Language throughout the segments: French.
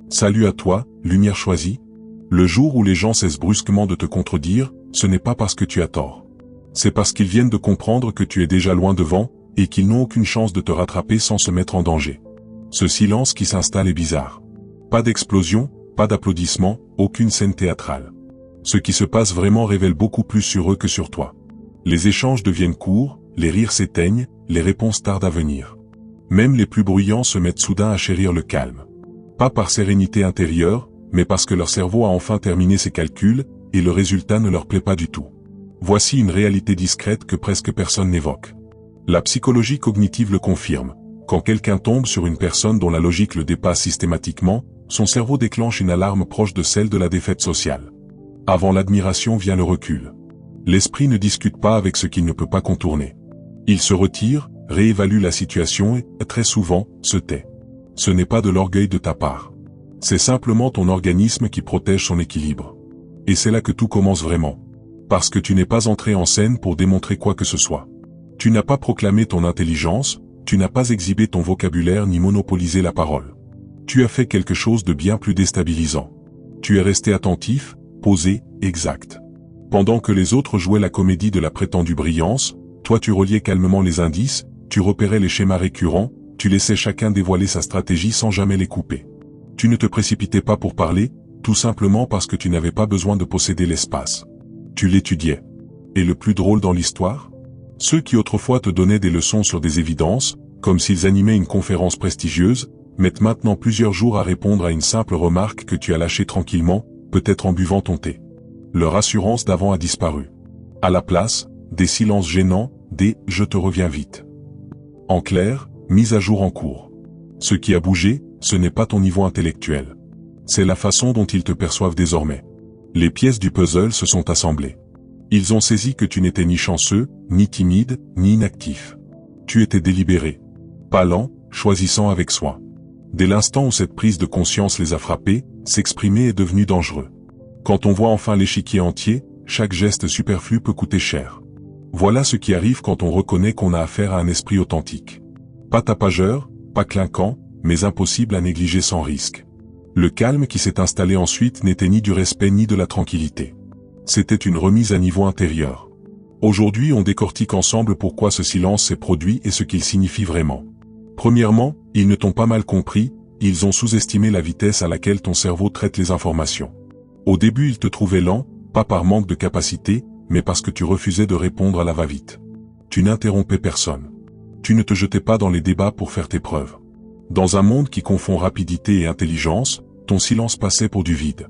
Salut à toi, lumière choisie. Le jour où les gens cessent brusquement de te contredire, ce n'est pas parce que tu as tort. C'est parce qu'ils viennent de comprendre que tu es déjà loin devant, et qu'ils n'ont aucune chance de te rattraper sans se mettre en danger. Ce silence qui s'installe est bizarre. Pas d'explosion, pas d'applaudissements, aucune scène théâtrale. Ce qui se passe vraiment révèle beaucoup plus sur eux que sur toi. Les échanges deviennent courts, les rires s'éteignent, les réponses tardent à venir. Même les plus bruyants se mettent soudain à chérir le calme. Pas par sérénité intérieure, mais parce que leur cerveau a enfin terminé ses calculs, et le résultat ne leur plaît pas du tout. Voici une réalité discrète que presque personne n'évoque. La psychologie cognitive le confirme. Quand quelqu'un tombe sur une personne dont la logique le dépasse systématiquement, son cerveau déclenche une alarme proche de celle de la défaite sociale. Avant l'admiration vient le recul. L'esprit ne discute pas avec ce qu'il ne peut pas contourner. Il se retire, réévalue la situation et, très souvent, se tait. Ce n'est pas de l'orgueil de ta part. C'est simplement ton organisme qui protège son équilibre. Et c'est là que tout commence vraiment. Parce que tu n'es pas entré en scène pour démontrer quoi que ce soit. Tu n'as pas proclamé ton intelligence, tu n'as pas exhibé ton vocabulaire ni monopolisé la parole. Tu as fait quelque chose de bien plus déstabilisant. Tu es resté attentif, posé, exact. Pendant que les autres jouaient la comédie de la prétendue brillance, toi tu reliais calmement les indices, tu repérais les schémas récurrents, tu laissais chacun dévoiler sa stratégie sans jamais les couper. Tu ne te précipitais pas pour parler, tout simplement parce que tu n'avais pas besoin de posséder l'espace. Tu l'étudiais. Et le plus drôle dans l'histoire ? Ceux qui autrefois te donnaient des leçons sur des évidences, comme s'ils animaient une conférence prestigieuse, mettent maintenant plusieurs jours à répondre à une simple remarque que tu as lâchée tranquillement, peut-être en buvant ton thé. Leur assurance d'avant a disparu. À la place, des silences gênants, des « je te reviens vite ». En clair, mise à jour en cours. Ce qui a bougé, ce n'est pas ton niveau intellectuel. C'est la façon dont ils te perçoivent désormais. Les pièces du puzzle se sont assemblées. Ils ont saisi que tu n'étais ni chanceux, ni timide, ni inactif. Tu étais délibéré. Pas lent, choisissant avec soin. Dès l'instant où cette prise de conscience les a frappés, s'exprimer est devenu dangereux. Quand on voit enfin l'échiquier entier, chaque geste superflu peut coûter cher. Voilà ce qui arrive quand on reconnaît qu'on a affaire à un esprit authentique. Pas tapageur, pas clinquant, mais impossible à négliger sans risque. Le calme qui s'est installé ensuite n'était ni du respect ni de la tranquillité. C'était une remise à niveau intérieur. Aujourd'hui, on décortique ensemble pourquoi ce silence s'est produit et ce qu'il signifie vraiment. Premièrement, ils ne t'ont pas mal compris, ils ont sous-estimé la vitesse à laquelle ton cerveau traite les informations. Au début, ils te trouvaient lent, pas par manque de capacité, mais parce que tu refusais de répondre à la va-vite. Tu n'interrompais personne. Tu ne te jetais pas dans les débats pour faire tes preuves. Dans un monde qui confond rapidité et intelligence, ton silence passait pour du vide.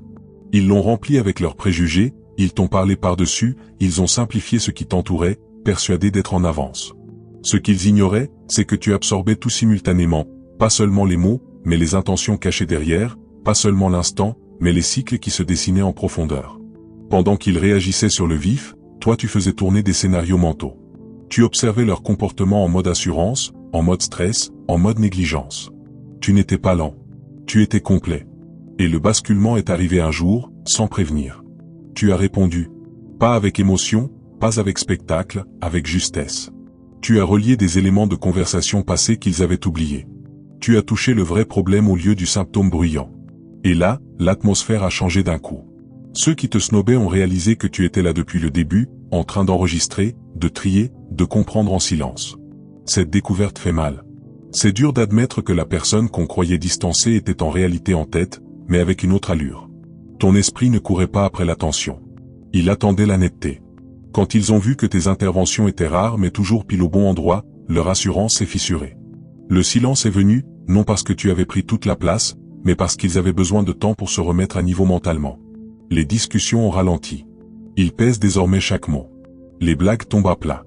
Ils l'ont rempli avec leurs préjugés, ils t'ont parlé par-dessus, ils ont simplifié ce qui t'entourait, persuadés d'être en avance. Ce qu'ils ignoraient, c'est que tu absorbais tout simultanément, pas seulement les mots, mais les intentions cachées derrière, pas seulement l'instant, mais les cycles qui se dessinaient en profondeur. Pendant qu'ils réagissaient sur le vif, toi tu faisais tourner des scénarios mentaux. Tu observais leur comportement en mode assurance, en mode stress, en mode négligence. Tu n'étais pas lent. Tu étais complet. Et le basculement est arrivé un jour, sans prévenir. Tu as répondu. Pas avec émotion, pas avec spectacle, avec justesse. Tu as relié des éléments de conversation passée qu'ils avaient oubliés. Tu as touché le vrai problème au lieu du symptôme bruyant. Et là, l'atmosphère a changé d'un coup. Ceux qui te snobaient ont réalisé que tu étais là depuis le début, en train d'enregistrer, de trier, de comprendre en silence. Cette découverte fait mal. C'est dur d'admettre que la personne qu'on croyait distancée était en réalité en tête, mais avec une autre allure. Ton esprit ne courait pas après l'attention. Il attendait la netteté. Quand ils ont vu que tes interventions étaient rares mais toujours pile au bon endroit, leur assurance s'est fissurée. Le silence est venu, non parce que tu avais pris toute la place, mais parce qu'ils avaient besoin de temps pour se remettre à niveau mentalement. Les discussions ont ralenti. Ils pèsent désormais chaque mot. Les blagues tombent à plat.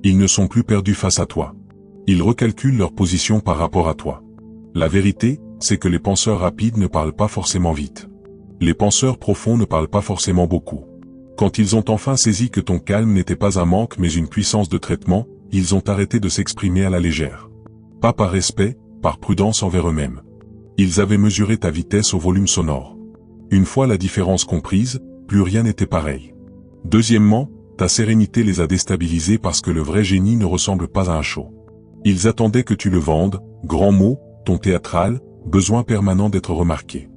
Ils ne sont plus perdus face à toi. Ils recalculent leur position par rapport à toi. La vérité, c'est que les penseurs rapides ne parlent pas forcément vite. Les penseurs profonds ne parlent pas forcément beaucoup. Quand ils ont enfin saisi que ton calme n'était pas un manque mais une puissance de traitement, ils ont arrêté de s'exprimer à la légère. Pas par respect, par prudence envers eux-mêmes. Ils avaient mesuré ta vitesse au volume sonore. Une fois la différence comprise, plus rien n'était pareil. Deuxièmement, ta sérénité les a déstabilisés parce que le vrai génie ne ressemble pas à un show. Ils attendaient que tu le vendes, grand mot, ton théâtral, besoin permanent d'être remarqué.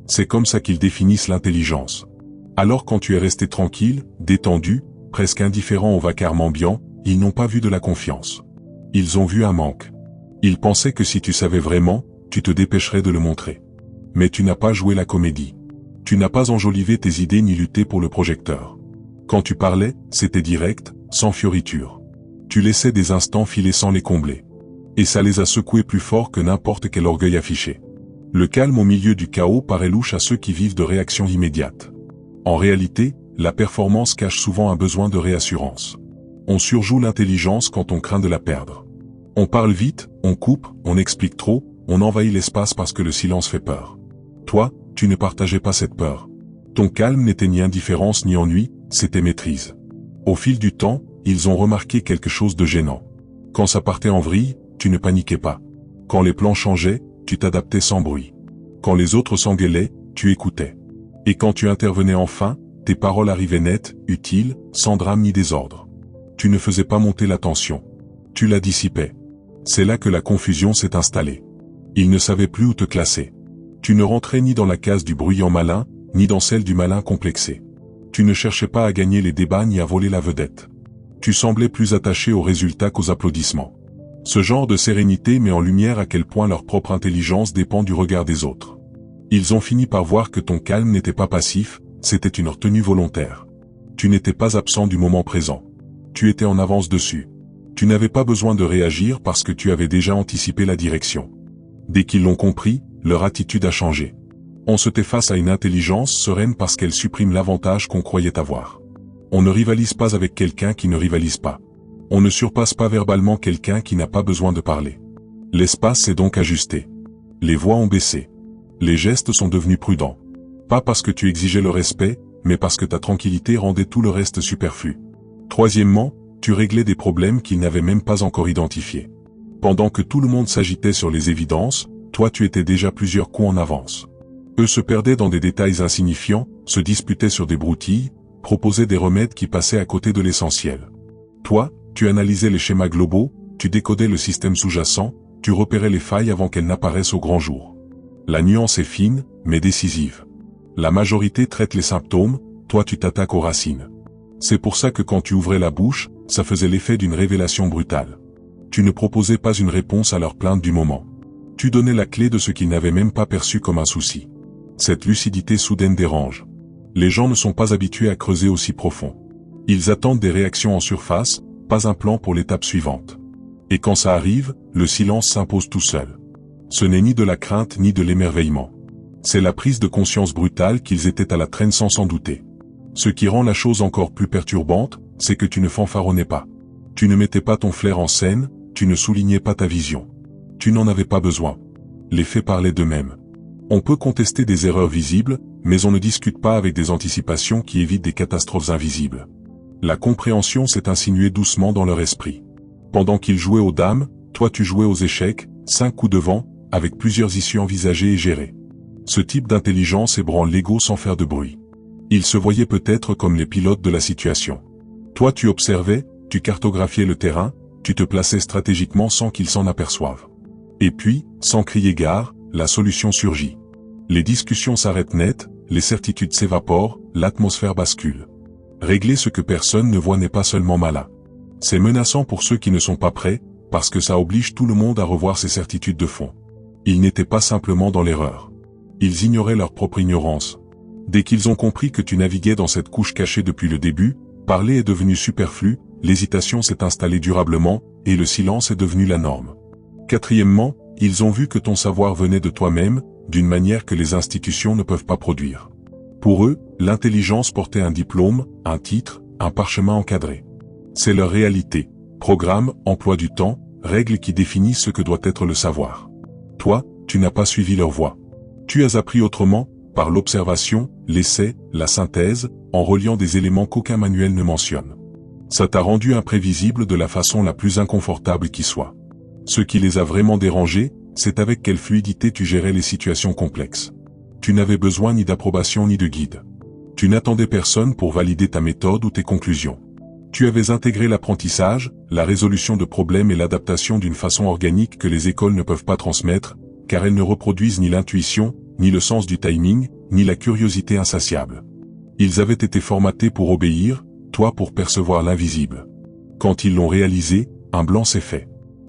C'est comme ça qu'ils définissent l'intelligence. Alors quand tu es resté tranquille, détendu, presque indifférent au vacarme ambiant, ils n'ont pas vu de la confiance. Ils ont vu un manque. Ils pensaient que si tu savais vraiment, tu te dépêcherais de le montrer. Mais tu n'as pas joué la comédie. Tu n'as pas enjolivé tes idées ni lutté pour le projecteur. Quand tu parlais, c'était direct, sans fioriture. Tu laissais des instants filer sans les combler. Et ça les a secoués plus fort que n'importe quel orgueil affiché. Le calme au milieu du chaos paraît louche à ceux qui vivent de réactions immédiates. En réalité, la performance cache souvent un besoin de réassurance. On surjoue l'intelligence quand on craint de la perdre. On parle vite, on coupe, on explique trop, on envahit l'espace parce que le silence fait peur. Toi, tu ne partageais pas cette peur. Ton calme n'était ni indifférence ni ennui, c'était maîtrise. Au fil du temps, ils ont remarqué quelque chose de gênant. Quand ça partait en vrille, tu ne paniquais pas. Quand les plans changeaient, tu t'adaptais sans bruit. Quand les autres s'engueulaient, tu écoutais. Et quand tu intervenais enfin, tes paroles arrivaient nettes, utiles, sans drame ni désordre. Tu ne faisais pas monter la tension. Tu la dissipais. C'est là que la confusion s'est installée. Ils ne savaient plus où te classer. Tu ne rentrais ni dans la case du bruyant malin, ni dans celle du malin complexé. Tu ne cherchais pas à gagner les débats ni à voler la vedette. Tu semblais plus attaché aux résultats qu'aux applaudissements. Ce genre de sérénité met en lumière à quel point leur propre intelligence dépend du regard des autres. Ils ont fini par voir que ton calme n'était pas passif, c'était une retenue volontaire. Tu n'étais pas absent du moment présent. Tu étais en avance dessus. Tu n'avais pas besoin de réagir parce que tu avais déjà anticipé la direction. Dès qu'ils l'ont compris, leur attitude a changé. On se tait face à une intelligence sereine parce qu'elle supprime l'avantage qu'on croyait avoir. On ne rivalise pas avec quelqu'un qui ne rivalise pas. On ne surpasse pas verbalement quelqu'un qui n'a pas besoin de parler. L'espace s'est donc ajusté. Les voix ont baissé. Les gestes sont devenus prudents. Pas parce que tu exigeais le respect, mais parce que ta tranquillité rendait tout le reste superflu. Troisièmement, tu réglais des problèmes qu'ils n'avaient même pas encore identifiés. Pendant que tout le monde s'agitait sur les évidences, toi tu étais déjà plusieurs coups en avance. Eux se perdaient dans des détails insignifiants, se disputaient sur des broutilles, proposaient des remèdes qui passaient à côté de l'essentiel. Toi, tu analysais les schémas globaux, tu décodais le système sous-jacent, tu repérais les failles avant qu'elles n'apparaissent au grand jour. La nuance est fine, mais décisive. La majorité traite les symptômes, toi tu t'attaques aux racines. C'est pour ça que quand tu ouvrais la bouche, ça faisait l'effet d'une révélation brutale. Tu ne proposais pas une réponse à leurs plaintes du moment. Tu donnais la clé de ce qu'ils n'avaient même pas perçu comme un souci. Cette lucidité soudaine dérange. Les gens ne sont pas habitués à creuser aussi profond. Ils attendent des réactions en surface, pas un plan pour l'étape suivante. Et quand ça arrive, le silence s'impose tout seul. Ce n'est ni de la crainte ni de l'émerveillement. C'est la prise de conscience brutale qu'ils étaient à la traîne sans s'en douter. Ce qui rend la chose encore plus perturbante, c'est que tu ne fanfaronnais pas. Tu ne mettais pas ton flair en scène, tu ne soulignais pas ta vision. Tu n'en avais pas besoin. Les faits parlaient d'eux-mêmes. On peut contester des erreurs visibles, mais on ne discute pas avec des anticipations qui évitent des catastrophes invisibles. La compréhension s'est insinuée doucement dans leur esprit. Pendant qu'ils jouaient aux dames, toi tu jouais aux échecs, 5 coups de vent, avec plusieurs issues envisagées et gérées. Ce type d'intelligence ébranle l'ego sans faire de bruit. Ils se voyaient peut-être comme les pilotes de la situation. Toi tu observais, tu cartographiais le terrain, tu te plaçais stratégiquement sans qu'ils s'en aperçoivent. Et puis, sans crier gare, la solution surgit. Les discussions s'arrêtent net, les certitudes s'évaporent, l'atmosphère bascule. Régler ce que personne ne voit n'est pas seulement malin. C'est menaçant pour ceux qui ne sont pas prêts, parce que ça oblige tout le monde à revoir ses certitudes de fond. Ils n'étaient pas simplement dans l'erreur. Ils ignoraient leur propre ignorance. Dès qu'ils ont compris que tu naviguais dans cette couche cachée depuis le début, parler est devenu superflu, l'hésitation s'est installée durablement, et le silence est devenu la norme. Quatrièmement, ils ont vu que ton savoir venait de toi-même, d'une manière que les institutions ne peuvent pas produire. Pour eux, l'intelligence portait un diplôme, un titre, un parchemin encadré. C'est leur réalité, programme, emploi du temps, règles qui définissent ce que doit être le savoir. Toi, tu n'as pas suivi leur voie. Tu as appris autrement, par l'observation, l'essai, la synthèse, en reliant des éléments qu'aucun manuel ne mentionne. Ça t'a rendu imprévisible de la façon la plus inconfortable qui soit. Ce qui les a vraiment dérangés, c'est avec quelle fluidité tu gérais les situations complexes. Tu n'avais besoin ni d'approbation ni de guide. Tu n'attendais personne pour valider ta méthode ou tes conclusions. Tu avais intégré l'apprentissage, la résolution de problèmes et l'adaptation d'une façon organique que les écoles ne peuvent pas transmettre, car elles ne reproduisent ni l'intuition, ni le sens du timing, ni la curiosité insatiable. Ils avaient été formatés pour obéir, toi pour percevoir l'invisible. Quand ils l'ont réalisé, un blanc s'est fait.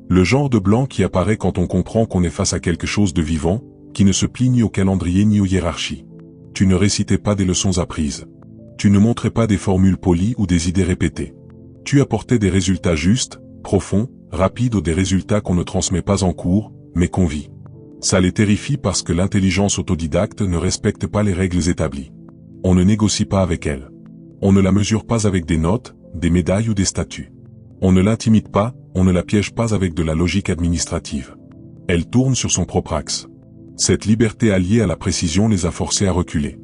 Le genre de blanc qui apparaît quand on comprend qu'on est face à quelque chose de vivant, qui ne se plie ni au calendrier ni aux hiérarchies. Tu ne récitais pas des leçons apprises. Tu ne montrais pas des formules polies ou des idées répétées. Tu apportais des résultats justes, profonds, rapides ou des résultats qu'on ne transmet pas en cours, mais qu'on vit. Ça les terrifie parce que l'intelligence autodidacte ne respecte pas les règles établies. On ne négocie pas avec elle. On ne la mesure pas avec des notes, des médailles ou des statuts. On ne l'intimide pas, on ne la piège pas avec de la logique administrative. Elle tourne sur son propre axe. Cette liberté alliée à la précision les a forcés à reculer.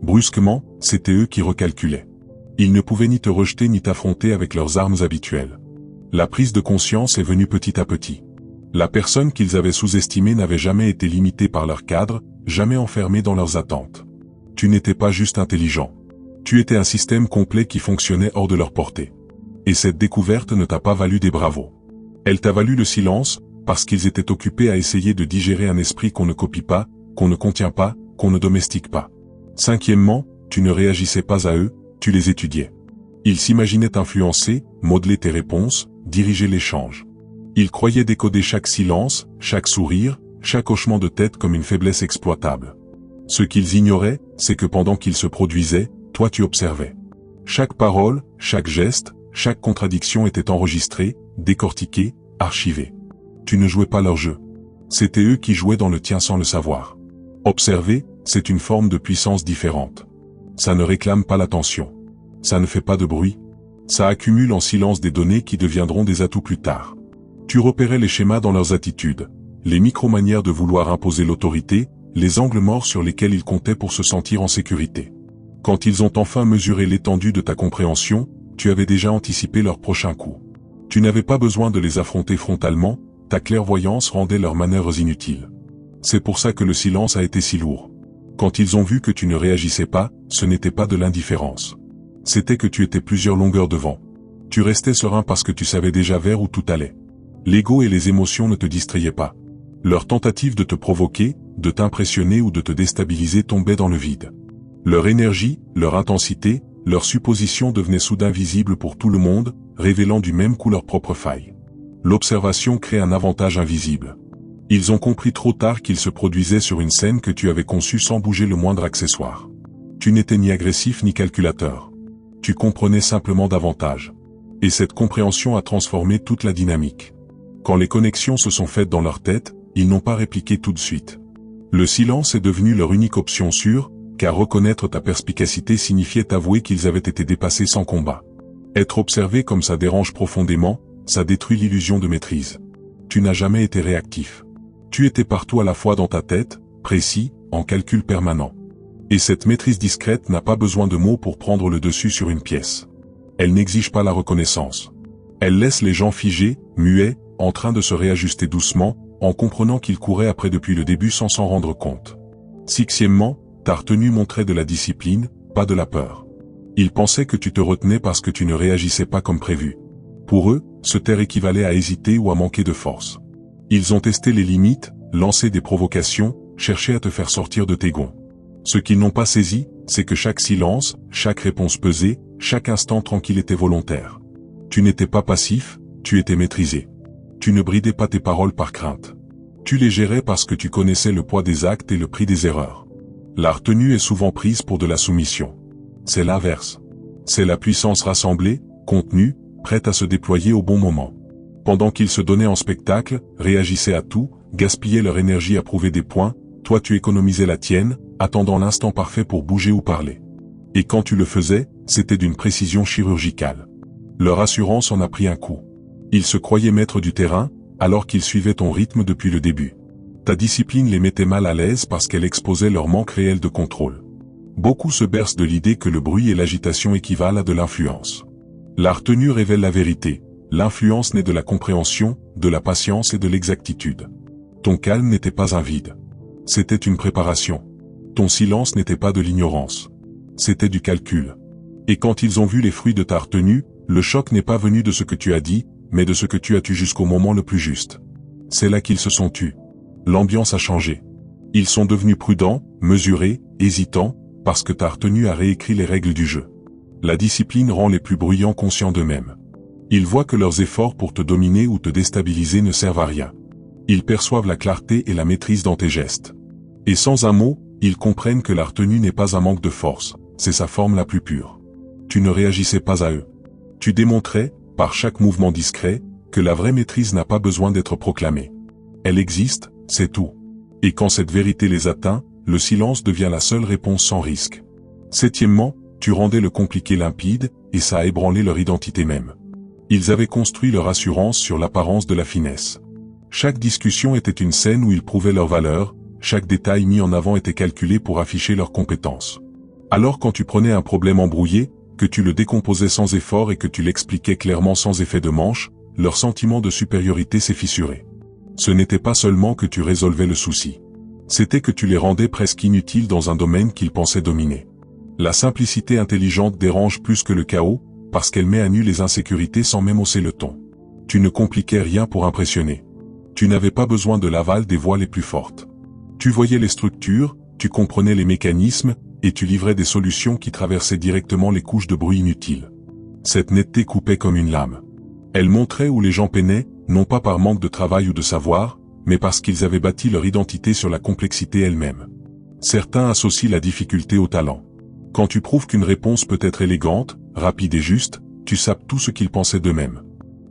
Brusquement, c'était eux qui recalculaient. Ils ne pouvaient ni te rejeter ni t'affronter avec leurs armes habituelles. La prise de conscience est venue petit à petit. La personne qu'ils avaient sous-estimée n'avait jamais été limitée par leur cadre, jamais enfermée dans leurs attentes. Tu n'étais pas juste intelligent. Tu étais un système complet qui fonctionnait hors de leur portée. Et cette découverte ne t'a pas valu des bravos. Elle t'a valu le silence, parce qu'ils étaient occupés à essayer de digérer un esprit qu'on ne copie pas, qu'on ne contient pas, qu'on ne domestique pas. Cinquièmement, tu ne réagissais pas à eux, tu les étudiais. Ils s'imaginaient influencer, modeler tes réponses, diriger l'échange. Ils croyaient décoder chaque silence, chaque sourire, chaque hochement de tête comme une faiblesse exploitable. Ce qu'ils ignoraient, c'est que pendant qu'ils se produisaient, toi tu observais. Chaque parole, chaque geste, chaque contradiction était enregistrée, décortiquée, archivée. Tu ne jouais pas leur jeu. C'était eux qui jouaient dans le tien sans le savoir. Observer, c'est une forme de puissance différente. Ça ne réclame pas l'attention. Ça ne fait pas de bruit. Ça accumule en silence des données qui deviendront des atouts plus tard. Tu repérais les schémas dans leurs attitudes, les micro-manières de vouloir imposer l'autorité, les angles morts sur lesquels ils comptaient pour se sentir en sécurité. Quand ils ont enfin mesuré l'étendue de ta compréhension, tu avais déjà anticipé leur prochain coup. Tu n'avais pas besoin de les affronter frontalement, ta clairvoyance rendait leurs manœuvres inutiles. C'est pour ça que le silence a été si lourd. Quand ils ont vu que tu ne réagissais pas, ce n'était pas de l'indifférence. C'était que tu étais plusieurs longueurs devant. Tu restais serein parce que tu savais déjà vers où tout allait. L'ego et les émotions ne te distrayaient pas. Leur tentative de te provoquer, de t'impressionner ou de te déstabiliser tombait dans le vide. Leur énergie, leur intensité, leurs suppositions devenaient soudain visibles pour tout le monde, révélant du même coup leurs propres failles. L'observation crée un avantage invisible. Ils ont compris trop tard qu'ils se produisaient sur une scène que tu avais conçue sans bouger le moindre accessoire. Tu n'étais ni agressif ni calculateur. Tu comprenais simplement davantage. Et cette compréhension a transformé toute la dynamique. Quand les connexions se sont faites dans leur tête, ils n'ont pas répliqué tout de suite. Le silence est devenu leur unique option sûre, car reconnaître ta perspicacité signifiait avouer qu'ils avaient été dépassés sans combat. Être observé comme ça dérange profondément, ça détruit l'illusion de maîtrise. Tu n'as jamais été réactif. Tu étais partout à la fois dans ta tête, précis, en calcul permanent. Et cette maîtrise discrète n'a pas besoin de mots pour prendre le dessus sur une pièce. Elle n'exige pas la reconnaissance. Elle laisse les gens figés, muets, en train de se réajuster doucement, en comprenant qu'ils couraient après depuis le début sans s'en rendre compte. Sixièmement, ta retenue montrait de la discipline, pas de la peur. Ils pensaient que tu te retenais parce que tu ne réagissais pas comme prévu. Pour eux, se taire équivalait à hésiter ou à manquer de force. Ils ont testé les limites, lancé des provocations, cherché à te faire sortir de tes gonds. Ce qu'ils n'ont pas saisi, c'est que chaque silence, chaque réponse pesée, chaque instant tranquille était volontaire. Tu n'étais pas passif, tu étais maîtrisé. Tu ne bridais pas tes paroles par crainte. Tu les gérais parce que tu connaissais le poids des actes et le prix des erreurs. La retenue est souvent prise pour de la soumission. C'est l'inverse. C'est la puissance rassemblée, contenue, prête à se déployer au bon moment. Pendant qu'ils se donnaient en spectacle, réagissaient à tout, gaspillaient leur énergie à prouver des points, toi tu économisais la tienne, attendant l'instant parfait pour bouger ou parler. Et quand tu le faisais, c'était d'une précision chirurgicale. Leur assurance en a pris un coup. Ils se croyaient maîtres du terrain, alors qu'ils suivaient ton rythme depuis le début. Ta discipline les mettait mal à l'aise parce qu'elle exposait leur manque réel de contrôle. Beaucoup se bercent de l'idée que le bruit et l'agitation équivalent à de l'influence. La retenue révèle la vérité. L'influence naît de la compréhension, de la patience et de l'exactitude. Ton calme n'était pas un vide. C'était une préparation. Ton silence n'était pas de l'ignorance. C'était du calcul. Et quand ils ont vu les fruits de ta retenue, le choc n'est pas venu de ce que tu as dit, mais de ce que tu as tu jusqu'au moment le plus juste. C'est là qu'ils se sont tus. L'ambiance a changé. Ils sont devenus prudents, mesurés, hésitants, parce que t'as retenu à réécrire les règles du jeu. La discipline rend les plus bruyants conscients d'eux-mêmes. Ils voient que leurs efforts pour te dominer ou te déstabiliser ne servent à rien. Ils perçoivent la clarté et la maîtrise dans tes gestes. Et sans un mot, ils comprennent que la retenue n'est pas un manque de force, c'est sa forme la plus pure. Tu ne réagissais pas à eux. Tu démontrais, par chaque mouvement discret, que la vraie maîtrise n'a pas besoin d'être proclamée. Elle existe, c'est tout. Et quand cette vérité les atteint, le silence devient la seule réponse sans risque. Septièmement, tu rendais le compliqué limpide, et ça a ébranlé leur identité même. Ils avaient construit leur assurance sur l'apparence de la finesse. Chaque discussion était une scène où ils prouvaient leur valeur, chaque détail mis en avant était calculé pour afficher leurs compétences. Alors quand tu prenais un problème embrouillé, que tu le décomposais sans effort et que tu l'expliquais clairement sans effet de manche, leur sentiment de supériorité s'est fissuré. Ce n'était pas seulement que tu résolvais le souci. C'était que tu les rendais presque inutiles dans un domaine qu'ils pensaient dominer. La simplicité intelligente dérange plus que le chaos, parce qu'elle met à nu les insécurités sans même hausser le ton. Tu ne compliquais rien pour impressionner. Tu n'avais pas besoin de l'aval des voix les plus fortes. Tu voyais les structures, tu comprenais les mécanismes, et tu livrais des solutions qui traversaient directement les couches de bruit inutiles. Cette netteté coupait comme une lame. Elle montrait où les gens peinaient, non pas par manque de travail ou de savoir, mais parce qu'ils avaient bâti leur identité sur la complexité elle-même. Certains associent la difficulté au talent. Quand tu prouves qu'une réponse peut être élégante, rapide et juste, tu sapes tout ce qu'ils pensaient d'eux-mêmes.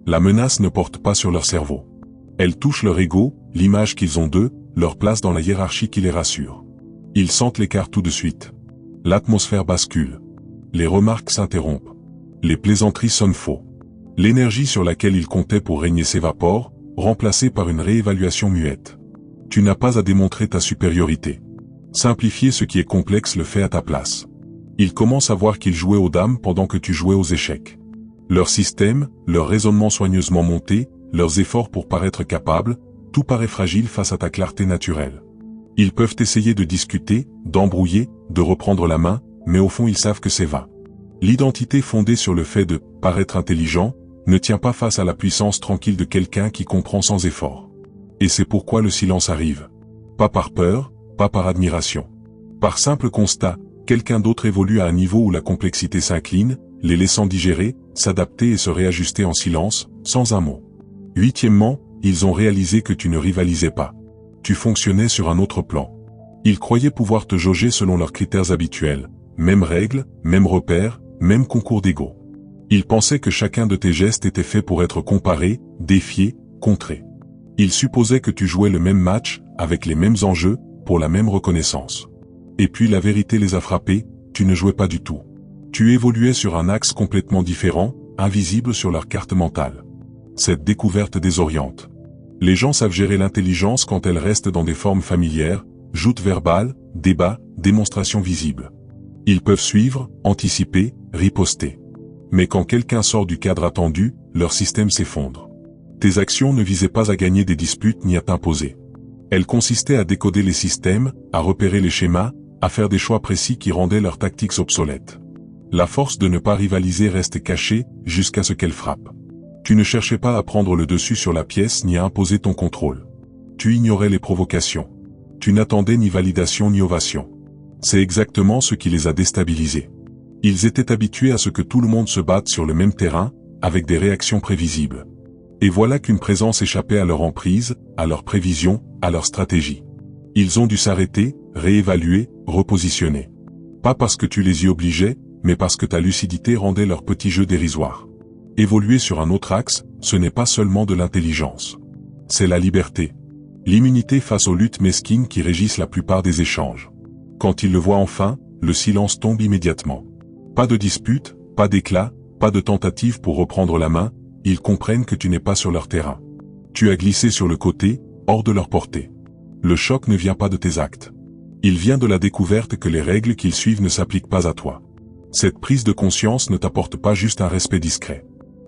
La menace ne porte pas sur leur cerveau. Elle touche leur ego, l'image qu'ils ont d'eux, leur place dans la hiérarchie qui les rassure. Ils sentent l'écart tout de suite. L'atmosphère bascule. Les remarques s'interrompent. Les plaisanteries sonnent faux. L'énergie sur laquelle ils comptaient pour régner s'évapore, remplacée par une réévaluation muette. Tu n'as pas à démontrer ta supériorité. Simplifier ce qui est complexe le fait à ta place. Ils commencent à voir qu'ils jouaient aux dames pendant que tu jouais aux échecs. Leur système, leur raisonnement soigneusement monté, leurs efforts pour paraître capables, tout paraît fragile face à ta clarté naturelle. Ils peuvent essayer de discuter, d'embrouiller, de reprendre la main, mais au fond ils savent que c'est vain. L'identité fondée sur le fait de paraître intelligent ne tient pas face à la puissance tranquille de quelqu'un qui comprend sans effort. Et c'est pourquoi le silence arrive. Pas par peur, pas par admiration. Par simple constat, quelqu'un d'autre évolue à un niveau où la complexité s'incline, les laissant digérer, s'adapter et se réajuster en silence, sans un mot. Huitièmement, ils ont réalisé que tu ne rivalisais pas. Tu fonctionnais sur un autre plan. Ils croyaient pouvoir te jauger selon leurs critères habituels, mêmes règles, mêmes repères, même concours d'ego. Ils pensaient que chacun de tes gestes était fait pour être comparé, défié, contré. Ils supposaient que tu jouais le même match, avec les mêmes enjeux, pour la même reconnaissance. Et puis la vérité les a frappés, tu ne jouais pas du tout. Tu évoluais sur un axe complètement différent, invisible sur leur carte mentale. Cette découverte désoriente. Les gens savent gérer l'intelligence quand elle reste dans des formes familières, joutes verbales, débats, démonstrations visibles. Ils peuvent suivre, anticiper, riposter. Mais quand quelqu'un sort du cadre attendu, leur système s'effondre. Tes actions ne visaient pas à gagner des disputes ni à t'imposer. Elles consistaient à décoder les systèmes, à repérer les schémas, à faire des choix précis qui rendaient leurs tactiques obsolètes. La force de ne pas rivaliser reste cachée, jusqu'à ce qu'elle frappe. Tu ne cherchais pas à prendre le dessus sur la pièce ni à imposer ton contrôle. Tu ignorais les provocations. Tu n'attendais ni validation ni ovation. C'est exactement ce qui les a déstabilisés. Ils étaient habitués à ce que tout le monde se batte sur le même terrain, avec des réactions prévisibles. Et voilà qu'une présence échappait à leur emprise, à leur prévision, à leur stratégie. Ils ont dû s'arrêter, réévaluer, repositionner. Pas parce que tu les y obligeais, mais parce que ta lucidité rendait leur petit jeu dérisoire. Évoluer sur un autre axe, ce n'est pas seulement de l'intelligence. C'est la liberté. L'immunité face aux luttes mesquines qui régissent la plupart des échanges. Quand ils le voient enfin, le silence tombe immédiatement. Pas de dispute, pas d'éclat, pas de tentative pour reprendre la main, ils comprennent que tu n'es pas sur leur terrain. Tu as glissé sur le côté, hors de leur portée. Le choc ne vient pas de tes actes. Il vient de la découverte que les règles qu'ils suivent ne s'appliquent pas à toi. Cette prise de conscience ne t'apporte pas juste un respect discret.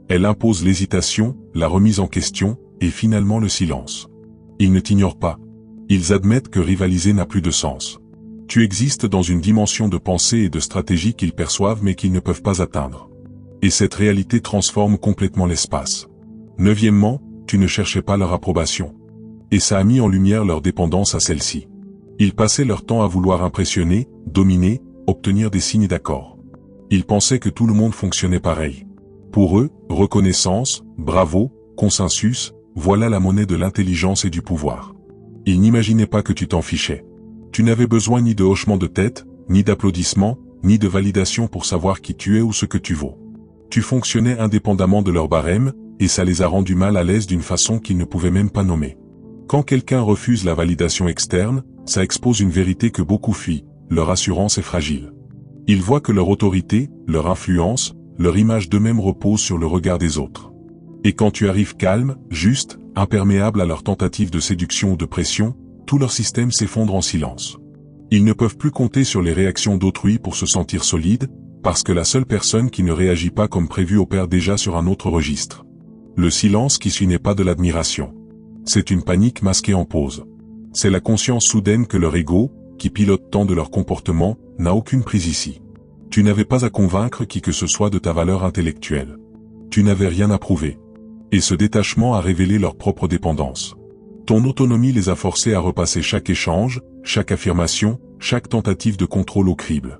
Elle impose l'hésitation, la remise en question, et finalement le silence. Ils ne t'ignorent pas. Ils admettent que rivaliser n'a plus de sens. Tu existes dans une dimension de pensée et de stratégie qu'ils perçoivent mais qu'ils ne peuvent pas atteindre. Et cette réalité transforme complètement l'espace. Neuvièmement, tu ne cherchais pas leur approbation. Et ça a mis en lumière leur dépendance à celle-ci. Ils passaient leur temps à vouloir impressionner, dominer, obtenir des signes d'accord. Ils pensaient que tout le monde fonctionnait pareil. Pour eux, reconnaissance, bravo, consensus, voilà la monnaie de l'intelligence et du pouvoir. Ils n'imaginaient pas que tu t'en fichais. Tu n'avais besoin ni de hochement de tête, ni d'applaudissements, ni de validation pour savoir qui tu es ou ce que tu vaux. Tu fonctionnais indépendamment de leur barème, et ça les a rendus mal à l'aise d'une façon qu'ils ne pouvaient même pas nommer. Quand quelqu'un refuse la validation externe, ça expose une vérité que beaucoup fuient, leur assurance est fragile. Ils voient que leur autorité, leur influence, leur image d'eux-mêmes repose sur le regard des autres. Et quand tu arrives calme, juste, imperméable à leurs tentatives de séduction ou de pression, tout leur système s'effondre en silence. Ils ne peuvent plus compter sur les réactions d'autrui pour se sentir solides, parce que la seule personne qui ne réagit pas comme prévu opère déjà sur un autre registre. Le silence qui suit n'est pas de l'admiration. C'est une panique masquée en pause. C'est la conscience soudaine que leur ego, qui pilote tant de leur comportement, n'a aucune prise ici. Tu n'avais pas à convaincre qui que ce soit de ta valeur intellectuelle. Tu n'avais rien à prouver. Et ce détachement a révélé leur propre dépendance. Ton autonomie les a forcés à repasser chaque échange, chaque affirmation, chaque tentative de contrôle au crible.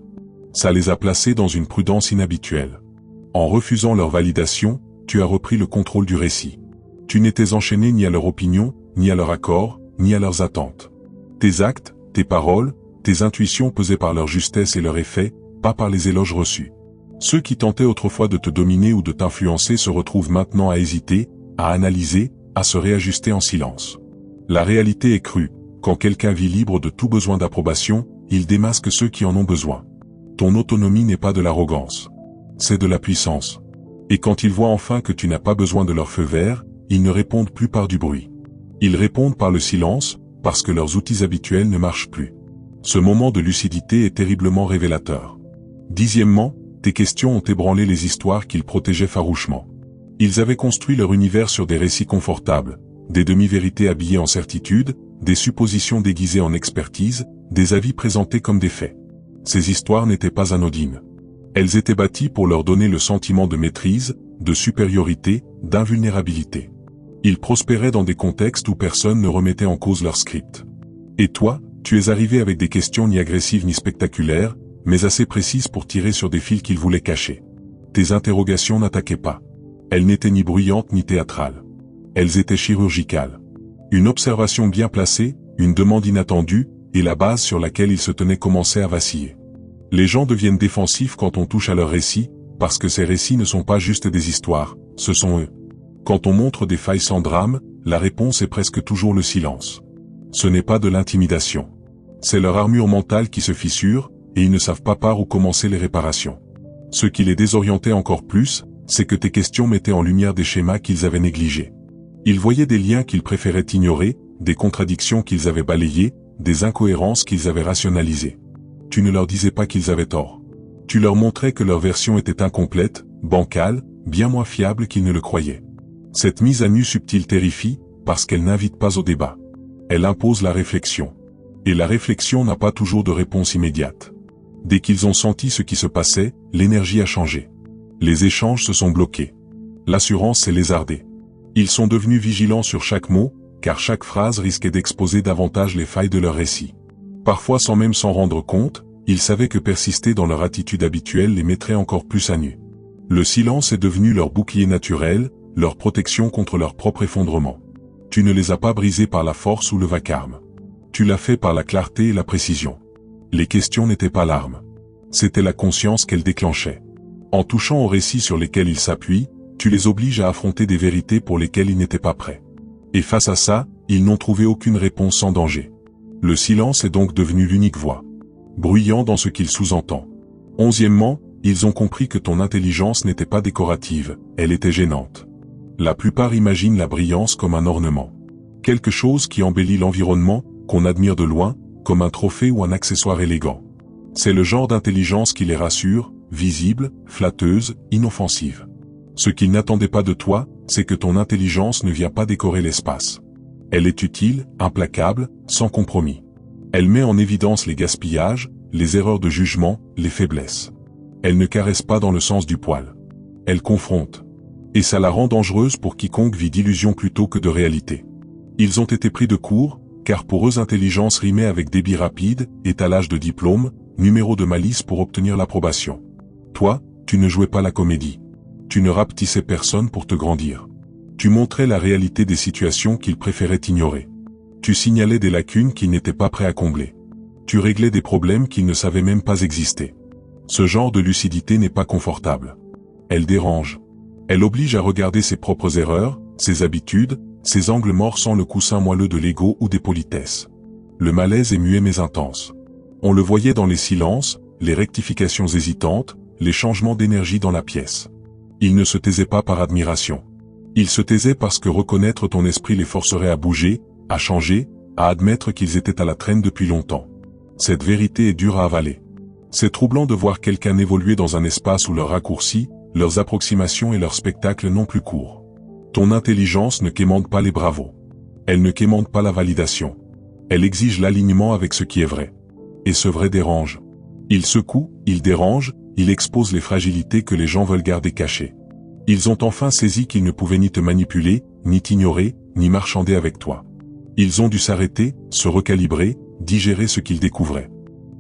Ça les a placés dans une prudence inhabituelle. En refusant leur validation, tu as repris le contrôle du récit. Tu n'étais enchaîné ni à leur opinion, ni à leur accord, ni à leurs attentes. Tes actes, tes paroles, tes intuitions pesaient par leur justesse et leur effet, pas par les éloges reçus. Ceux qui tentaient autrefois de te dominer ou de t'influencer se retrouvent maintenant à hésiter, à analyser, à se réajuster en silence. La réalité est crue, quand quelqu'un vit libre de tout besoin d'approbation, il démasque ceux qui en ont besoin. Ton autonomie n'est pas de l'arrogance. C'est de la puissance. Et quand ils voient enfin que tu n'as pas besoin de leur feu vert, ils ne répondent plus par du bruit. Ils répondent par le silence, parce que leurs outils habituels ne marchent plus. Ce moment de lucidité est terriblement révélateur. 10e, tes questions ont ébranlé les histoires qu'ils protégeaient farouchement. Ils avaient construit leur univers sur des récits confortables, des demi-vérités habillées en certitude, des suppositions déguisées en expertise, des avis présentés comme des faits. Ces histoires n'étaient pas anodines. Elles étaient bâties pour leur donner le sentiment de maîtrise, de supériorité, d'invulnérabilité. Ils prospéraient dans des contextes où personne ne remettait en cause leur script. Et toi, tu es arrivé avec des questions ni agressives ni spectaculaires, mais assez précises pour tirer sur des fils qu'ils voulaient cacher. Tes interrogations n'attaquaient pas. Elles n'étaient ni bruyantes ni théâtrales. Elles étaient chirurgicales. Une observation bien placée, une demande inattendue, et la base sur laquelle ils se tenaient commençait à vaciller. Les gens deviennent défensifs quand on touche à leurs récits, parce que ces récits ne sont pas juste des histoires, ce sont eux. Quand on montre des failles sans drame, la réponse est presque toujours le silence. Ce n'est pas de l'intimidation. C'est leur armure mentale qui se fissure, et ils ne savent pas par où commencer les réparations. Ce qui les désorientait encore plus, c'est que tes questions mettaient en lumière des schémas qu'ils avaient négligés. Ils voyaient des liens qu'ils préféraient ignorer, des contradictions qu'ils avaient balayées, des incohérences qu'ils avaient rationalisées. Tu ne leur disais pas qu'ils avaient tort. Tu leur montrais que leur version était incomplète, bancale, bien moins fiable qu'ils ne le croyaient. Cette mise à nu subtile terrifie, parce qu'elle n'invite pas au débat. Elle impose la réflexion. Et la réflexion n'a pas toujours de réponse immédiate. Dès qu'ils ont senti ce qui se passait, l'énergie a changé. Les échanges se sont bloqués. L'assurance s'est lézardée. Ils sont devenus vigilants sur chaque mot, car chaque phrase risquait d'exposer davantage les failles de leur récit. Parfois sans même s'en rendre compte, ils savaient que persister dans leur attitude habituelle les mettrait encore plus à nu. Le silence est devenu leur bouclier naturel, leur protection contre leur propre effondrement. Tu ne les as pas brisés par la force ou le vacarme. Tu l'as fait par la clarté et la précision. Les questions n'étaient pas l'arme. C'était la conscience qu'elles déclenchaient. En touchant aux récits sur lesquels ils s'appuient, tu les obliges à affronter des vérités pour lesquelles ils n'étaient pas prêts. Et face à ça, ils n'ont trouvé aucune réponse sans danger. Le silence est donc devenu l'unique voix. Bruyant dans ce qu'il sous-entend. 11e, ils ont compris que ton intelligence n'était pas décorative, elle était gênante. La plupart imaginent la brillance comme un ornement. Quelque chose qui embellit l'environnement, qu'on admire de loin, comme un trophée ou un accessoire élégant. C'est le genre d'intelligence qui les rassure, visible, flatteuse, inoffensive. Ce qu'ils n'attendaient pas de toi, c'est que ton intelligence ne vient pas décorer l'espace. Elle est utile, implacable, sans compromis. Elle met en évidence les gaspillages, les erreurs de jugement, les faiblesses. Elle ne caresse pas dans le sens du poil. Elle confronte. Et ça la rend dangereuse pour quiconque vit d'illusions plutôt que de réalité. Ils ont été pris de court, car pour eux intelligence rimait avec débit rapide, étalage de diplôme, numéro de malice pour obtenir l'approbation. Toi, tu ne jouais pas la comédie. Tu ne rapetissais personne pour te grandir. Tu montrais la réalité des situations qu'ils préféraient ignorer. Tu signalais des lacunes qu'ils n'étaient pas prêts à combler. Tu réglais des problèmes qu'ils ne savaient même pas exister. Ce genre de lucidité n'est pas confortable. Elle dérange. Elle oblige à regarder ses propres erreurs, ses habitudes, ses angles morts sans le coussin moelleux de l'ego ou des politesses. Le malaise est muet mais intense. On le voyait dans les silences, les rectifications hésitantes, les changements d'énergie dans la pièce. Il ne se taisait pas par admiration. Il se taisait parce que reconnaître ton esprit les forcerait à bouger, à changer, à admettre qu'ils étaient à la traîne depuis longtemps. Cette vérité est dure à avaler. C'est troublant de voir quelqu'un évoluer dans un espace où leurs raccourcis, leurs approximations et leurs spectacles n'ont plus cours. Ton intelligence ne quémande pas les bravos. Elle ne quémande pas la validation. Elle exige l'alignement avec ce qui est vrai. Et ce vrai dérange. Il secoue, il dérange, il expose les fragilités que les gens veulent garder cachées. Ils ont enfin saisi qu'ils ne pouvaient ni te manipuler, ni t'ignorer, ni marchander avec toi. Ils ont dû s'arrêter, se recalibrer, digérer ce qu'ils découvraient.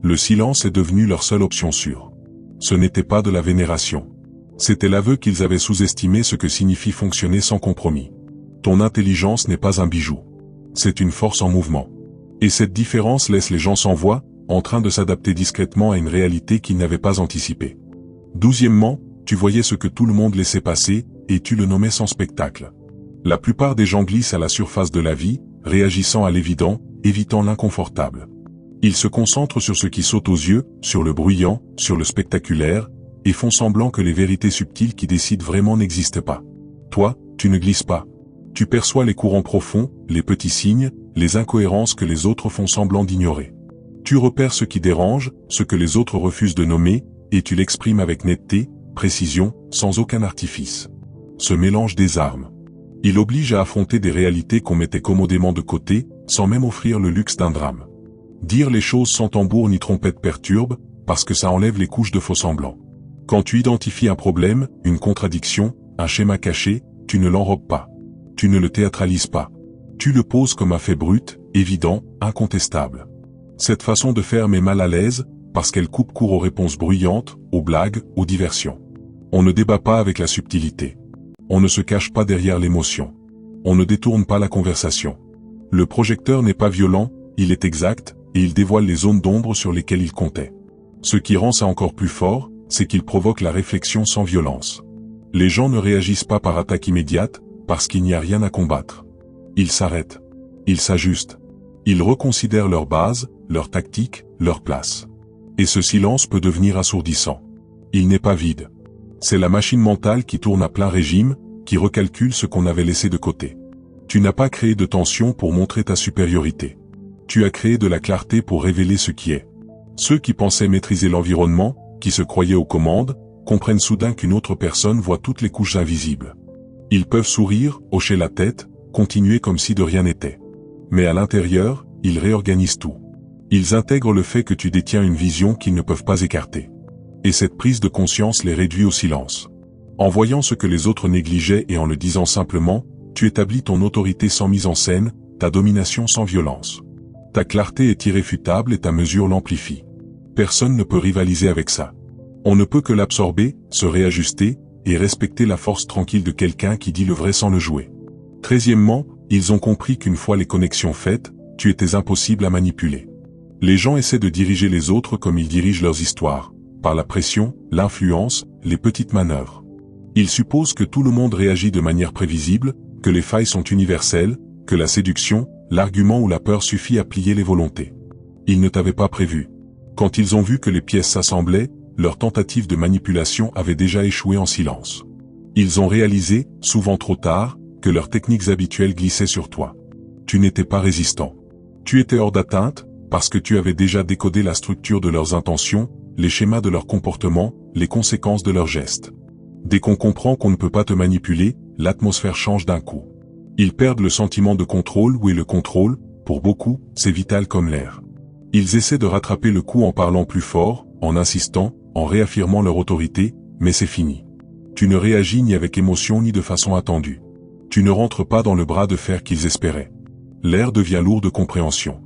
Le silence est devenu leur seule option sûre. Ce n'était pas de la vénération. C'était l'aveu qu'ils avaient sous-estimé ce que signifie fonctionner sans compromis. Ton intelligence n'est pas un bijou. C'est une force en mouvement. Et cette différence laisse les gens sans voix, en train de s'adapter discrètement à une réalité qu'ils n'avaient pas anticipée. 12e, tu voyais ce que tout le monde laissait passer, et tu le nommais sans spectacle. La plupart des gens glissent à la surface de la vie, réagissant à l'évident, évitant l'inconfortable. Ils se concentrent sur ce qui saute aux yeux, sur le bruyant, sur le spectaculaire, et font semblant que les vérités subtiles qui décident vraiment n'existent pas. Toi, tu ne glisses pas. Tu perçois les courants profonds, les petits signes, les incohérences que les autres font semblant d'ignorer. Tu repères ce qui dérange, ce que les autres refusent de nommer, et tu l'exprimes avec netteté, précision, sans aucun artifice. Ce mélange désarme. Il oblige à affronter des réalités qu'on mettait commodément de côté, sans même offrir le luxe d'un drame. Dire les choses sans tambour ni trompette perturbe, parce que ça enlève les couches de faux-semblants. Quand tu identifies un problème, une contradiction, un schéma caché, tu ne l'enrobes pas. Tu ne le théâtralises pas. Tu le poses comme un fait brut, évident, incontestable. Cette façon de faire met mal à l'aise, parce qu'elle coupe court aux réponses bruyantes, aux blagues, aux diversions. On ne débat pas avec la subtilité. On ne se cache pas derrière l'émotion. On ne détourne pas la conversation. Le projecteur n'est pas violent, il est exact, et il dévoile les zones d'ombre sur lesquelles il comptait. Ce qui rend ça encore plus fort, c'est qu'il provoque la réflexion sans violence. Les gens ne réagissent pas par attaque immédiate, parce qu'il n'y a rien à combattre. Ils s'arrêtent. Ils s'ajustent. Ils reconsidèrent leur base, leur tactique, leur place. Et ce silence peut devenir assourdissant. Il n'est pas vide. C'est la machine mentale qui tourne à plein régime, qui recalcule ce qu'on avait laissé de côté. Tu n'as pas créé de tension pour montrer ta supériorité. Tu as créé de la clarté pour révéler ce qui est. Ceux qui pensaient maîtriser l'environnement, qui se croyaient aux commandes, comprennent soudain qu'une autre personne voit toutes les couches invisibles. Ils peuvent sourire, hocher la tête, continuer comme si de rien n'était. Mais à l'intérieur, ils réorganisent tout. Ils intègrent le fait que tu détiens une vision qu'ils ne peuvent pas écarter. Et cette prise de conscience les réduit au silence. En voyant ce que les autres négligeaient et en le disant simplement, tu établis ton autorité sans mise en scène, ta domination sans violence. Ta clarté est irréfutable et ta mesure l'amplifie. Personne ne peut rivaliser avec ça. On ne peut que l'absorber, se réajuster, et respecter la force tranquille de quelqu'un qui dit le vrai sans le jouer. 13e, ils ont compris qu'une fois les connexions faites, tu étais impossible à manipuler. Les gens essaient de diriger les autres comme ils dirigent leurs histoires, par la pression, l'influence, les petites manœuvres. Ils supposent que tout le monde réagit de manière prévisible, que les failles sont universelles, que la séduction, l'argument ou la peur suffit à plier les volontés. Ils ne t'avaient pas prévu. Quand ils ont vu que les pièces s'assemblaient, leur tentative de manipulation avait déjà échoué en silence. Ils ont réalisé, souvent trop tard, que leurs techniques habituelles glissaient sur toi. Tu n'étais pas résistant. Tu étais hors d'atteinte, parce que tu avais déjà décodé la structure de leurs intentions, les schémas de leur comportement, les conséquences de leurs gestes. Dès qu'on comprend qu'on ne peut pas te manipuler, l'atmosphère change d'un coup. Ils perdent le sentiment de contrôle. Où est le contrôle? Pour beaucoup, c'est vital comme l'air. Ils essaient de rattraper le coup en parlant plus fort, en insistant, en réaffirmant leur autorité, mais c'est fini. Tu ne réagis ni avec émotion ni de façon attendue. Tu ne rentres pas dans le bras de fer qu'ils espéraient. l'air devient lourd de compréhension.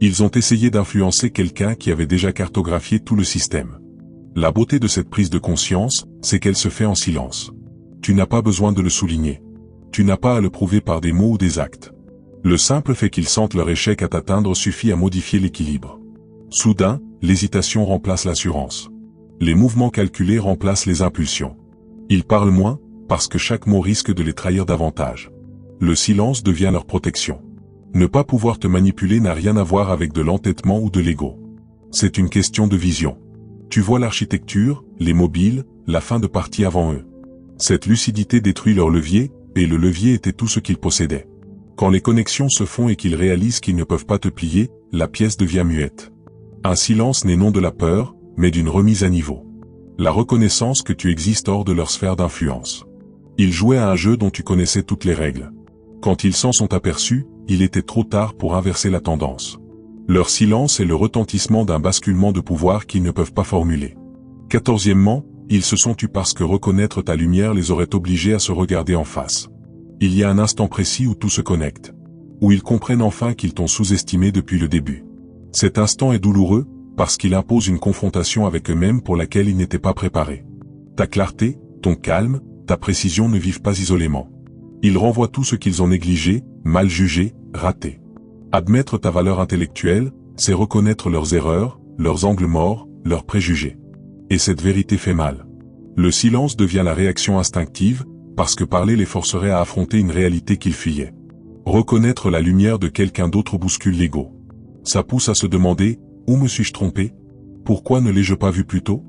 Ils ont essayé d'influencer quelqu'un qui avait déjà cartographié tout le système. La beauté de cette prise de conscience, c'est qu'elle se fait en silence. Tu n'as pas besoin de le souligner. Tu n'as pas à le prouver par des mots ou des actes. Le simple fait qu'ils sentent leur échec à t'atteindre suffit à modifier l'équilibre. Soudain, l'hésitation remplace l'assurance. Les mouvements calculés remplacent les impulsions. Ils parlent moins, parce que chaque mot risque de les trahir davantage. Le silence devient leur protection. Ne pas pouvoir te manipuler n'a rien à voir avec de l'entêtement ou de l'ego. C'est une question de vision. Tu vois l'architecture, les mobiles, la fin de partie avant eux. Cette lucidité détruit leur levier, et le levier était tout ce qu'ils possédaient. Quand les connexions se font et qu'ils réalisent qu'ils ne peuvent pas te plier, la pièce devient muette. Un silence n'est non de la peur, mais d'une remise à niveau. La reconnaissance que tu existes hors de leur sphère d'influence. Ils jouaient à un jeu dont tu connaissais toutes les règles. Quand ils s'en sont aperçus, il était trop tard pour inverser la tendance. Leur silence est le retentissement d'un basculement de pouvoir qu'ils ne peuvent pas formuler. 14e, ils se sont tus parce que reconnaître ta lumière les aurait obligés à se regarder en face. Il y a un instant précis où tout se connecte. Où ils comprennent enfin qu'ils t'ont sous-estimé depuis le début. Cet instant est douloureux, parce qu'il impose une confrontation avec eux-mêmes pour laquelle ils n'étaient pas préparés. Ta clarté, ton calme, ta précision ne vivent pas isolément. Ils renvoient tout ce qu'ils ont négligé, mal jugé, raté. Admettre ta valeur intellectuelle, c'est reconnaître leurs erreurs, leurs angles morts, leurs préjugés. Et cette vérité fait mal. Le silence devient la réaction instinctive, parce que parler les forcerait à affronter une réalité qu'ils fuyaient. Reconnaître la lumière de quelqu'un d'autre bouscule l'ego. Ça pousse à se demander, où me suis-je trompé? Pourquoi ne l'ai-je pas vu plus tôt?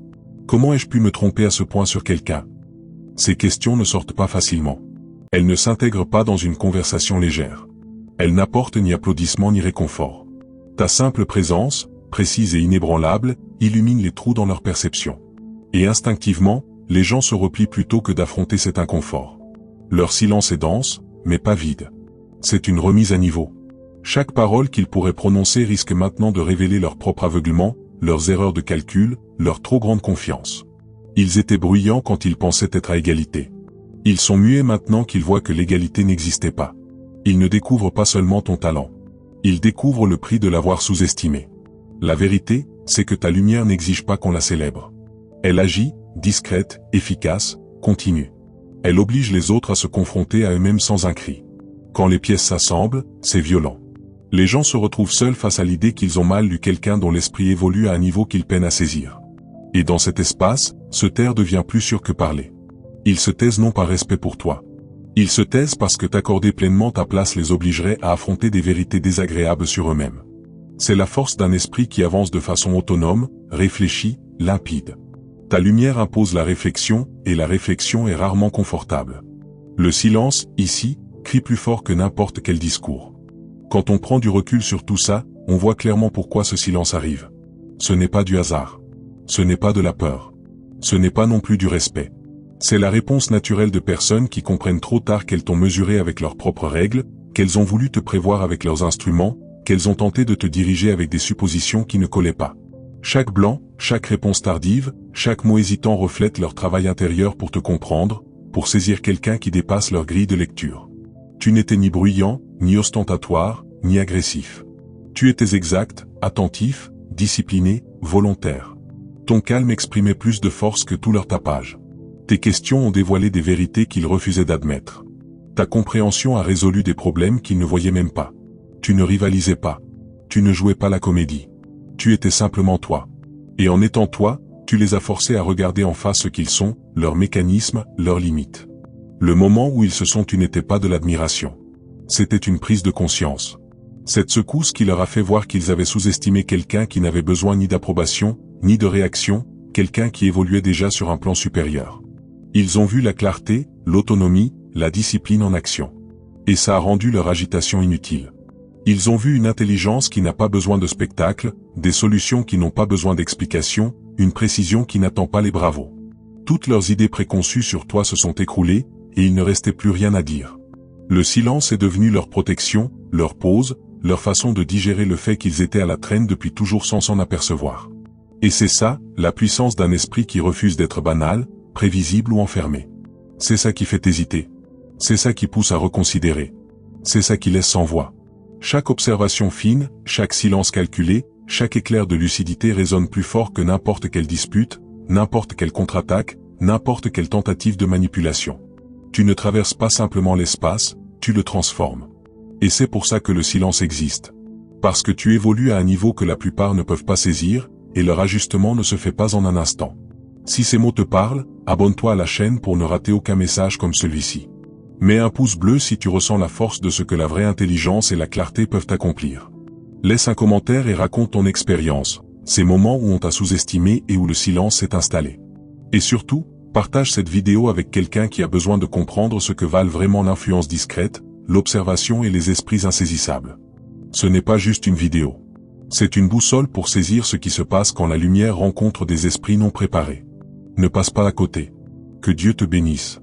Comment ai-je pu me tromper à ce point sur quelqu'un? Ces questions ne sortent pas facilement. Elles ne s'intègrent pas dans une conversation légère. Elles n'apportent ni applaudissements ni réconfort. Ta simple présence, précise et inébranlable, illumine les trous dans leur perception. Et instinctivement, les gens se replient plutôt que d'affronter cet inconfort. Leur silence est dense, mais pas vide. C'est une remise à niveau. Chaque parole qu'ils pourraient prononcer risque maintenant de révéler leur propre aveuglement, leurs erreurs de calcul, leur trop grande confiance. Ils étaient bruyants quand ils pensaient être à égalité. Ils sont muets maintenant qu'ils voient que l'égalité n'existait pas. Ils ne découvrent pas seulement ton talent. Ils découvrent le prix de l'avoir sous-estimé. La vérité, c'est que ta lumière n'exige pas qu'on la célèbre. Elle agit, discrète, efficace, continue. Elle oblige les autres à se confronter à eux-mêmes sans un cri. Quand les pièces s'assemblent, c'est violent. Les gens se retrouvent seuls face à l'idée qu'ils ont mal lu quelqu'un dont l'esprit évolue à un niveau qu'ils peinent à saisir. Et dans cet espace, se taire devient plus sûr que parler. Ils se taisent non par respect pour toi. Ils se taisent parce que t'accorder pleinement ta place les obligerait à affronter des vérités désagréables sur eux-mêmes. C'est la force d'un esprit qui avance de façon autonome, réfléchie, limpide. Ta lumière impose la réflexion, et la réflexion est rarement confortable. Le silence, ici, crie plus fort que n'importe quel discours. Quand on prend du recul sur tout ça, on voit clairement pourquoi ce silence arrive. Ce n'est pas du hasard. Ce n'est pas de la peur. Ce n'est pas non plus du respect. C'est la réponse naturelle de personnes qui comprennent trop tard qu'elles t'ont mesuré avec leurs propres règles, qu'elles ont voulu te prévoir avec leurs instruments, qu'elles ont tenté de te diriger avec des suppositions qui ne collaient pas. Chaque blanc, chaque réponse tardive, chaque mot hésitant reflète leur travail intérieur pour te comprendre, pour saisir quelqu'un qui dépasse leur grille de lecture. Tu n'étais ni bruyant, ni ostentatoire, ni agressif. Tu étais exact, attentif, discipliné, volontaire. Ton calme exprimait plus de force que tout leur tapage. Tes questions ont dévoilé des vérités qu'ils refusaient d'admettre. Ta compréhension a résolu des problèmes qu'ils ne voyaient même pas. Tu ne rivalisais pas. Tu ne jouais pas la comédie. Tu étais simplement toi. Et en étant toi, tu les as forcés à regarder en face ce qu'ils sont, leurs mécanismes, leurs limites. Le moment où ils se sont tu n'étais pas de l'admiration. C'était une prise de conscience. Cette secousse qui leur a fait voir qu'ils avaient sous-estimé quelqu'un qui n'avait besoin ni d'approbation, ni de réaction, quelqu'un qui évoluait déjà sur un plan supérieur. Ils ont vu la clarté, l'autonomie, la discipline en action. Et ça a rendu leur agitation inutile. Ils ont vu une intelligence qui n'a pas besoin de spectacle, des solutions qui n'ont pas besoin d'explication, une précision qui n'attend pas les bravos. Toutes leurs idées préconçues sur toi se sont écroulées, et il ne restait plus rien à dire. Le silence est devenu leur protection, leur pause, leur façon de digérer le fait qu'ils étaient à la traîne depuis toujours sans s'en apercevoir. Et c'est ça, la puissance d'un esprit qui refuse d'être banal, prévisible ou enfermé. C'est ça qui fait hésiter. C'est ça qui pousse à reconsidérer. C'est ça qui laisse sans voix. Chaque observation fine, chaque silence calculé, chaque éclair de lucidité résonne plus fort que n'importe quelle dispute, n'importe quelle contre-attaque, n'importe quelle tentative de manipulation. Tu ne traverses pas simplement l'espace, tu le transformes. Et c'est pour ça que le silence existe. Parce que tu évolues à un niveau que la plupart ne peuvent pas saisir, et leur ajustement ne se fait pas en un instant. Si ces mots te parlent, abonne-toi à la chaîne pour ne rater aucun message comme celui-ci. Mets un pouce bleu si tu ressens la force de ce que la vraie intelligence et la clarté peuvent accomplir. Laisse un commentaire et raconte ton expérience, ces moments où on t'a sous-estimé et où le silence s'est installé. Et surtout, partage cette vidéo avec quelqu'un qui a besoin de comprendre ce que valent vraiment l'influence discrète, l'observation et les esprits insaisissables. Ce n'est pas juste une vidéo. C'est une boussole pour saisir ce qui se passe quand la lumière rencontre des esprits non préparés. Ne passe pas à côté. Que Dieu te bénisse.